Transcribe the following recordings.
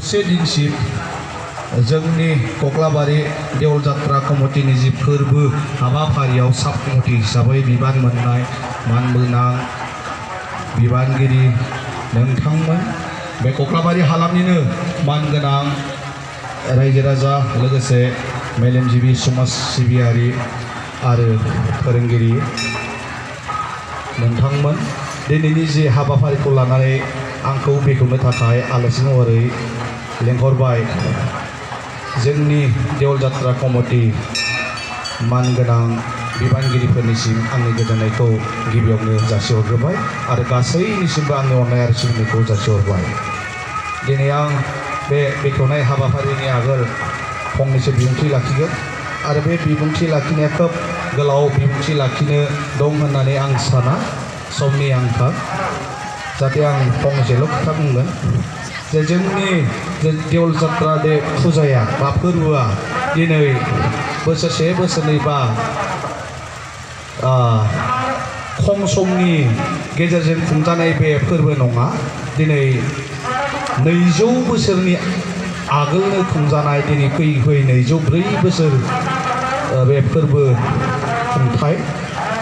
से दिनसिम जोंनि कक्लाबारि देवल जात्रा कमिटिनि जि फोरबो हाबाफारियाव साब कमिटि हिसाबै बिबान मोननाय मानगोनां बिबानगिरि नोंथांमोन बे कक्लाबारि हालामनिनो मानगोनां रायजो राजा लोगोसे मेलेमजिबि समाज सिबियारि आरो फोरोंगिरि नोंथांमोन दिनैनि जि हाबाफारिखौ लानानै आंखौ बेखेवनो थाखाय आलासि महरै लेंहरबाय जोंनि देवल जात्रा कमिटि मानगोनां बिबानगिरिफोरनिसिम आंनि गोजोननायखौ गिबियावनो जासिहरग्रोबाय आरो गासैनिसिमबो आंनि अननाय आरो सिबिनायखौ जासिहरबाय। दिनै आं बे बेखेवनाय हाबाफारिनि आगोल फंनैसो बिबुंथि लाखिगोन आरो बे बिबुंथि लाखिनाया खोब गोलाव बिबुंथि लाखिनो दं होननानै आं साना समनि आंखाल जाहाथे आं फंनैसोल' खोथा बुंगोन जे जोंनि देवल जात्रा बे फुजाया बा फोरबोआ दिनै बोसोरसे बोसोरनै बा खम समनि गेजेरजों खुंजानाय बे फोरबो नङा दिनै 200 बोसोरनि आगोलनो खुंजानाय दिनै फैयै फैयै 204 बोसोर बे फोरबो खुंथाय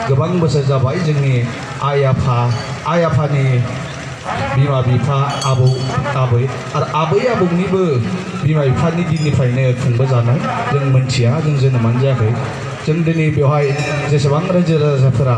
गोबां बोसोर जाबाय जोंनि आइ आफानि बिमा बिफा आबौ आबै आरो आबै आबौनिबो बिमा बिफानि दिननिफ्रायनो खुंबोजानाय जों मोनथिया जों जोनोमानो जायाखै जों दिनै बेवहाय जेसेबां रायजो राजाफोरा